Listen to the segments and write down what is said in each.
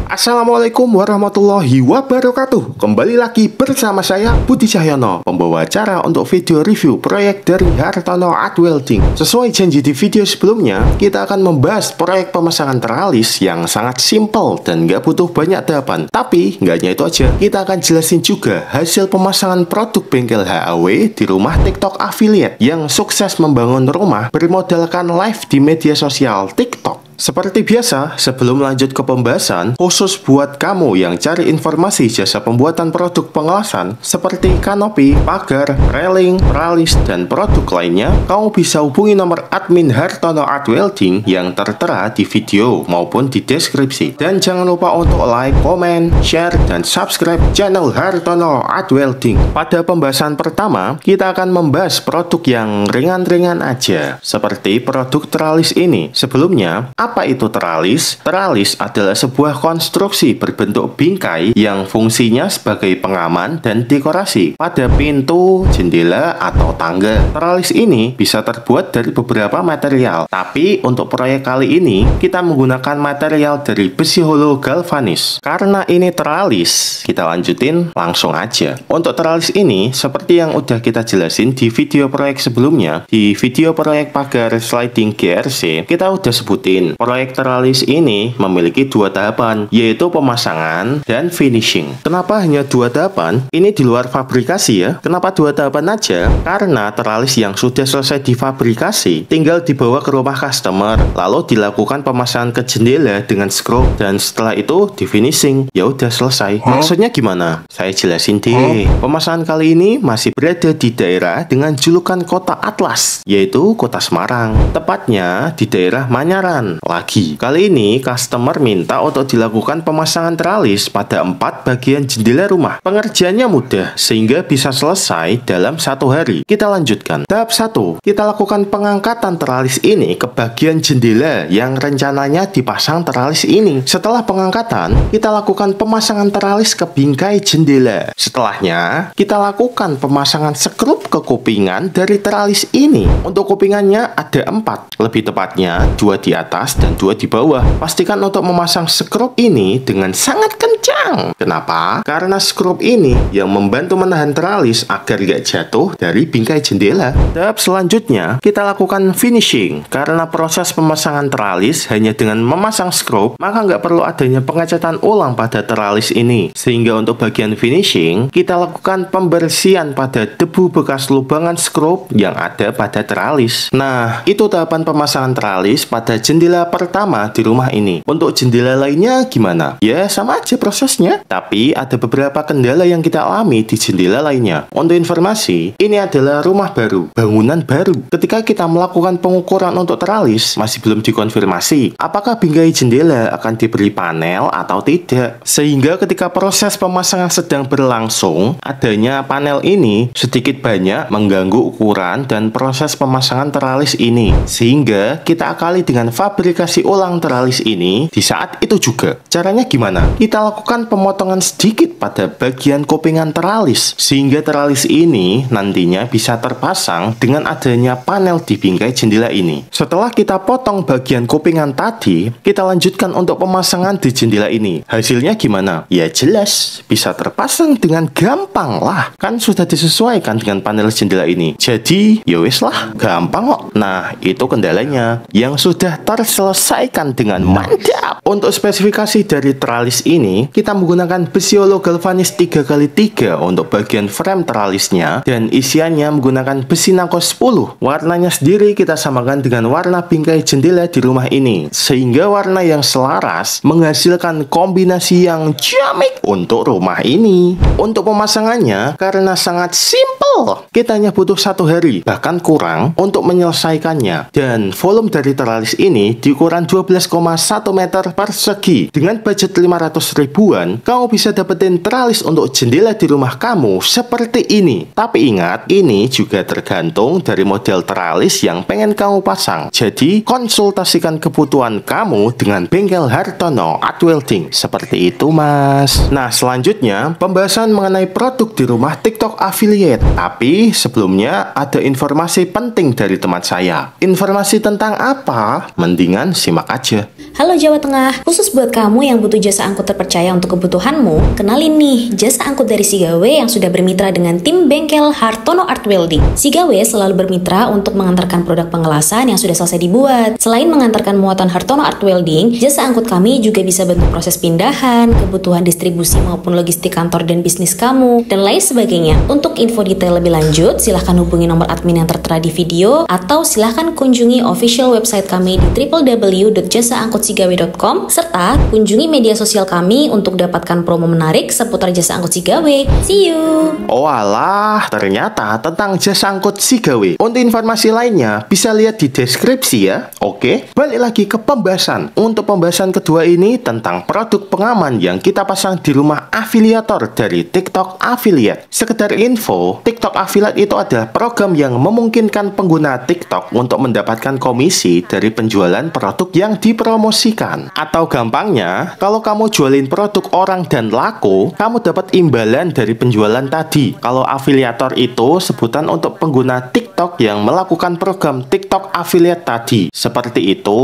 Assalamualaikum warahmatullahi wabarakatuh. Kembali lagi bersama saya Budi Cahyono, pembawa acara untuk video review proyek dari Hartono Art Welding. Sesuai janji di video sebelumnya, kita akan membahas proyek pemasangan teralis yang sangat simple dan nggak butuh banyak tahapan. Tapi nggak hanya itu aja, kita akan jelasin juga hasil pemasangan produk bengkel HAW di rumah TikTok affiliate yang sukses membangun rumah bermodalkan live di media sosial TikTok. Seperti biasa, sebelum lanjut ke pembahasan, khusus buat kamu yang cari informasi jasa pembuatan produk pengelasan seperti kanopi, pagar, railing, teralis, dan produk lainnya, kamu bisa hubungi nomor admin Hartono Art Welding yang tertera di video maupun di deskripsi. Dan jangan lupa untuk like, komen, share, dan subscribe channel Hartono Art Welding. Pada pembahasan pertama, kita akan membahas produk yang ringan-ringan aja, seperti produk teralis ini. Sebelumnya, apa itu teralis? Teralis adalah sebuah konstruksi berbentuk bingkai yang fungsinya sebagai pengaman dan dekorasi pada pintu, jendela, atau tangga. Teralis ini bisa terbuat dari beberapa material, tapi untuk proyek kali ini kita menggunakan material dari besi holo galvanis. Karena ini teralis, kita lanjutin langsung aja. Untuk teralis ini, seperti yang udah kita jelasin di video proyek sebelumnya, di video proyek pagar sliding GRC, kita udah sebutin proyek teralis ini memiliki dua tahapan, yaitu pemasangan dan finishing. Kenapa hanya dua tahapan? Ini di luar fabrikasi ya. Kenapa dua tahapan aja? Karena teralis yang sudah selesai difabrikasi tinggal dibawa ke rumah customer, lalu dilakukan pemasangan ke jendela dengan screw, dan setelah itu di finishing. Ya udah selesai. Maksudnya gimana? Saya jelasin deh. Pemasangan kali ini masih berada di daerah dengan julukan Kota Atlas, yaitu Kota Semarang. Tepatnya di daerah Manyaran. Kali ini customer minta untuk dilakukan pemasangan teralis pada 4 bagian jendela rumah. Pengerjaannya mudah sehingga bisa selesai dalam 1 hari. Kita lanjutkan. Tahap 1, kita lakukan pengangkatan teralis ini ke bagian jendela yang rencananya dipasang teralis ini. Setelah pengangkatan, kita lakukan pemasangan teralis ke bingkai jendela. Setelahnya, kita lakukan pemasangan sekrup ke kupingan dari teralis ini. Untuk kupingannya ada 4, lebih tepatnya 2 di atas dan 2 di bawah. Pastikan untuk memasang skrup ini dengan sangat kencang. Kenapa? Karena skrup ini yang membantu menahan teralis agar gak jatuh dari bingkai jendela. Tahap selanjutnya, kita lakukan finishing. Karena proses pemasangan teralis hanya dengan memasang skrup, maka nggak perlu adanya pengecatan ulang pada teralis ini. Sehingga untuk bagian finishing, kita lakukan pembersihan pada debu bekas lubangan skrup yang ada pada teralis. Nah, itu tahapan pemasangan teralis pada jendela pertama di rumah ini. Untuk jendela lainnya gimana? Ya sama aja prosesnya, tapi ada beberapa kendala yang kita alami di jendela lainnya. Untuk informasi, ini adalah rumah baru, bangunan baru. Ketika kita melakukan pengukuran untuk teralis, masih belum dikonfirmasi apakah bingkai jendela akan diberi panel atau tidak. Sehingga ketika proses pemasangan sedang berlangsung, adanya panel ini sedikit banyak mengganggu ukuran dan proses pemasangan teralis ini. Sehingga kita akali dengan fabrikasi ulang teralis ini di saat itu juga. Caranya gimana? Kita lakukan pemotongan sedikit pada bagian kupingan teralis sehingga teralis ini nantinya bisa terpasang dengan adanya panel di bingkai jendela ini. Setelah kita potong bagian kupingan tadi, kita lanjutkan untuk pemasangan di jendela ini. Hasilnya gimana? Ya jelas bisa terpasang dengan gampang lah. Kan sudah disesuaikan dengan panel jendela ini. Jadi ya wis lah, gampang kok. Nah, itu kendalanya yang sudah terselesaikan dengan mantap. Untuk spesifikasi dari teralis ini, kita menggunakan besi holo galvanis 3x3 untuk bagian frame teralisnya, dan isiannya menggunakan besi nangko 10. Warnanya sendiri kita samakan dengan warna bingkai jendela di rumah ini, sehingga warna yang selaras menghasilkan kombinasi yang ciamik untuk rumah ini. Untuk pemasangannya, karena sangat simple, kita hanya butuh 1 hari, bahkan kurang, untuk menyelesaikannya. Dan volume dari teralis ini diukuran 12,1 meter persegi. Dengan budget 500 ribuan, kamu bisa dapetin teralis untuk jendela di rumah kamu seperti ini. Tapi ingat, ini juga tergantung dari model teralis yang pengen kamu pasang. Jadi, konsultasikan kebutuhan kamu dengan bengkel Hartono Art Welding. Seperti itu, Mas. Nah, selanjutnya, pembahasan mengenai produk di rumah TikTok affiliate. Tapi, sebelumnya ada informasi penting dari teman saya. Informasi tentang apa? Mendingan mendingan simak aja. Halo Jawa Tengah, khusus buat kamu yang butuh jasa angkut terpercaya untuk kebutuhanmu, kenalin nih jasa angkut dari Sigawe yang sudah bermitra dengan tim bengkel Hartono Art Welding. Sigawe selalu bermitra untuk mengantarkan produk pengelasan yang sudah selesai dibuat. Selain mengantarkan muatan Hartono Art Welding, jasa angkut kami juga bisa bantu proses pindahan, kebutuhan distribusi maupun logistik kantor dan bisnis kamu, dan lain sebagainya. Untuk info detail lebih lanjut, silahkan hubungi nomor admin yang tertera di video, atau silahkan kunjungi official website kami di www.jasaangkutsigawe.com, serta kunjungi media sosial kami untuk dapatkan promo menarik seputar jasa angkut Sigawe. See you! Oh alah, ternyata tentang jasa angkut Sigawe. Untuk informasi lainnya, bisa lihat di deskripsi ya. Oke, balik lagi ke pembahasan. Untuk pembahasan kedua ini tentang produk pengaman yang kita pasang di rumah afiliator dari TikTok Affiliate. Sekedar info, TikTok Affiliate itu adalah program yang memungkinkan pengguna TikTok untuk mendapatkan komisi dari penjualan produk yang dipromosikan. Atau gampangnya, kalau kamu jualin produk orang dan laku, kamu dapat imbalan dari penjualan tadi. Kalau afiliator itu sebutan untuk pengguna TikTok yang melakukan program TikTok Affiliate tadi. Seperti itu.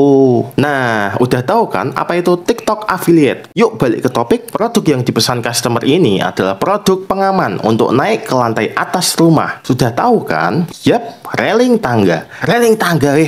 Nah, udah tahu kan apa itu TikTok Affiliate? Yuk balik ke topik. Produk yang dipesan customer ini adalah produk pengaman untuk naik ke lantai atas rumah. Sudah tahu kan? Yap, railing tangga. Railing tangga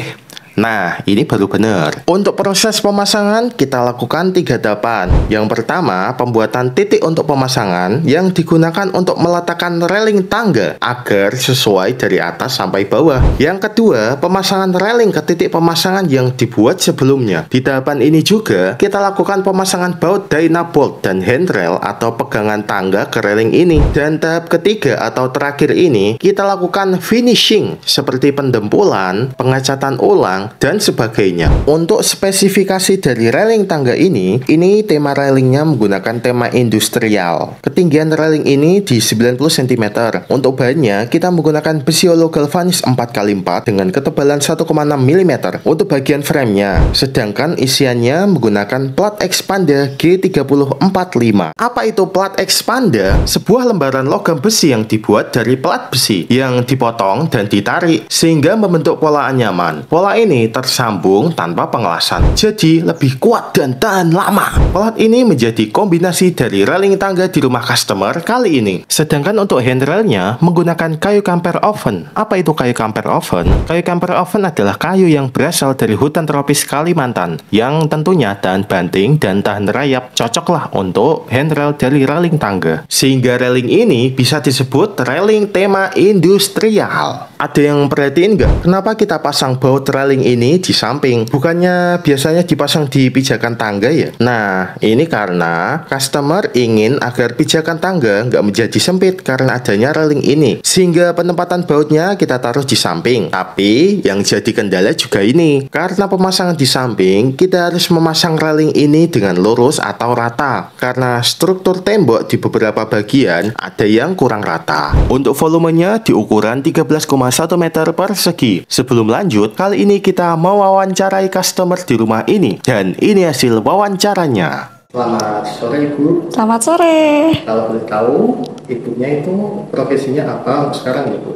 Nah, ini baru benar. Untuk proses pemasangan, kita lakukan 3 tahapan. Yang pertama, pembuatan titik untuk pemasangan yang digunakan untuk meletakkan railing tangga agar sesuai dari atas sampai bawah. Yang kedua, pemasangan railing ke titik pemasangan yang dibuat sebelumnya. Di tahapan ini juga, kita lakukan pemasangan baut dynabolt dan handrail atau pegangan tangga ke railing ini. Dan tahap ketiga atau terakhir ini, kita lakukan finishing seperti pendempulan, pengecatan ulang, dan sebagainya. Untuk spesifikasi dari railing tangga ini tema railingnya menggunakan tema industrial. Ketinggian railing ini di 90 cm. Untuk bahannya, kita menggunakan besi hollow galvanis 4x4 dengan ketebalan 1,6 mm untuk bagian framenya. Sedangkan isiannya menggunakan plat expander G3045. Apa itu plat expander? Sebuah lembaran logam besi yang dibuat dari plat besi yang dipotong dan ditarik sehingga membentuk pola anyaman. Pola ini tersambung tanpa pengelasan, jadi lebih kuat dan tahan lama. Plat ini menjadi kombinasi dari railing tangga di rumah customer kali ini. Sedangkan untuk handrailnya menggunakan kayu camper oven. Apa itu kayu camper oven? Kayu camper oven adalah kayu yang berasal dari hutan tropis Kalimantan, yang tentunya tahan banting dan tahan rayap, cocoklah untuk handrail dari railing tangga. Sehingga railing ini bisa disebut railing tema industrial. Ada yang perhatiin nggak? Kenapa kita pasang baut railing ini di samping? Bukannya biasanya dipasang di pijakan tangga ya? Nah, ini karena customer ingin agar pijakan tangga nggak menjadi sempit karena adanya railing ini. Sehingga penempatan bautnya kita taruh di samping. Tapi yang jadi kendala juga ini. Karena pemasangan di samping, kita harus memasang railing ini dengan lurus atau rata. Karena struktur tembok di beberapa bagian ada yang kurang rata. Untuk volumenya di ukuran 13,1 meter persegi. Sebelum lanjut, kali ini kita mewawancarai customer di rumah ini. Dan ini hasil wawancaranya. Selamat sore Ibu. Selamat sore. Kalau boleh tahu, ibunya itu profesinya apa sekarang Ibu?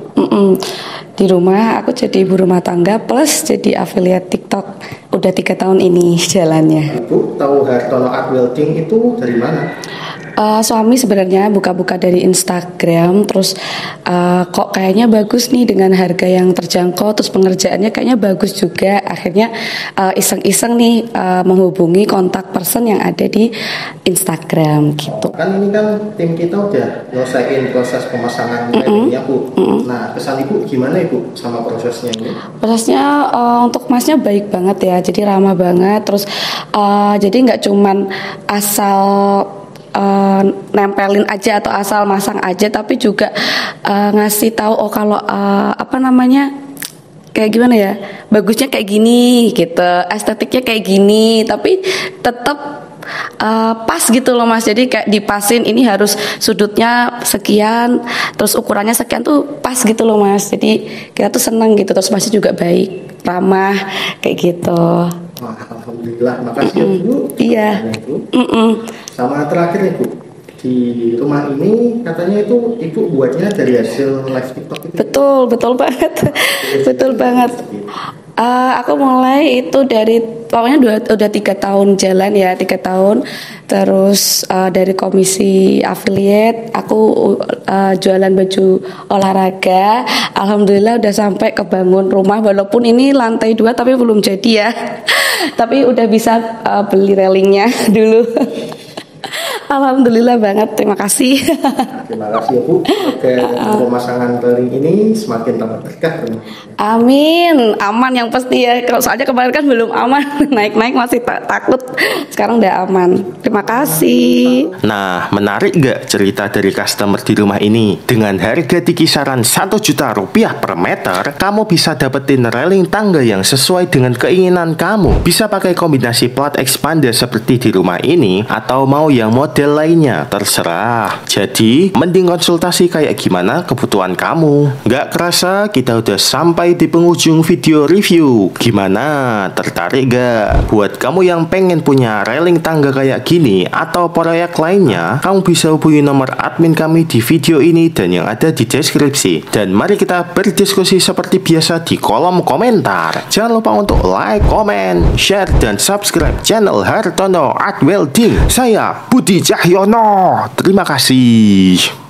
Di rumah aku jadi ibu rumah tangga plus jadi affiliate TikTok. Udah 3 tahun ini jalannya. Ibu tahu Hartono Art Welding itu dari mana? Suami sebenarnya buka-buka dari Instagram, terus kok kayaknya bagus nih dengan harga yang terjangkau, terus pengerjaannya kayaknya bagus juga. Akhirnya iseng-iseng nih menghubungi kontak person yang ada di Instagram gitu. Kan ini kan tim kita udah nyelesain proses pemasangan railingnya Bu. Nah, kesan Ibu gimana Ibu sama prosesnya ini? Prosesnya untuk masnya baik banget ya, jadi ramah banget. Terus jadi nggak cuman asal nempelin aja atau asal masang aja, tapi juga ngasih tahu kalau kayak gimana ya, bagusnya kayak gini gitu, estetiknya kayak gini, tapi tetap pas gitu loh Mas. Jadi kayak dipasin, ini harus sudutnya sekian, terus ukurannya sekian tuh pas gitu loh Mas. Jadi kita tuh seneng gitu. Terus Masnya juga baik, ramah kayak gitu. Wah, alhamdulillah, makasih ya Bu. Iya. Sama terakhir ya Bu, di rumah ini katanya itu ibu buatnya dari hasil live TikTok itu. Betul banget. Betul banget. Aku mulai itu dari pokoknya udah 3 tahun jalan ya, 3 tahun. Terus dari komisi affiliate aku jualan baju olahraga. Alhamdulillah udah sampai kebangun rumah, walaupun ini lantai 2 tapi belum jadi ya. Tapi udah bisa beli railingnya dulu. Alhamdulillah banget, terima kasih. Terima kasih ya Bu. Oke, pemasangan railing ini semakin tambah berkah. Amin, aman yang pasti ya. Kalau soalnya kemarin kan belum aman, naik-naik masih takut. Sekarang udah aman. Terima kasih. Nah, menarik gak cerita dari customer di rumah ini? Dengan harga di kisaran 1 juta rupiah per meter, kamu bisa dapetin railing tangga yang sesuai dengan keinginan kamu. Bisa pakai kombinasi plat expander seperti di rumah ini, atau mau yang model lainnya, terserah. Jadi, mending konsultasi kayak gimana kebutuhan kamu. Gak kerasa kita udah sampai di penghujung video review. Gimana? Tertarik gak? Buat kamu yang pengen punya railing tangga kayak gini atau proyek lainnya, kamu bisa hubungi nomor admin kami di video ini dan yang ada di deskripsi. Dan mari kita berdiskusi seperti biasa di kolom komentar. Jangan lupa untuk like, comment, share, dan subscribe channel Hartono Art Welding. Saya Budi Cahyono. Terima kasih.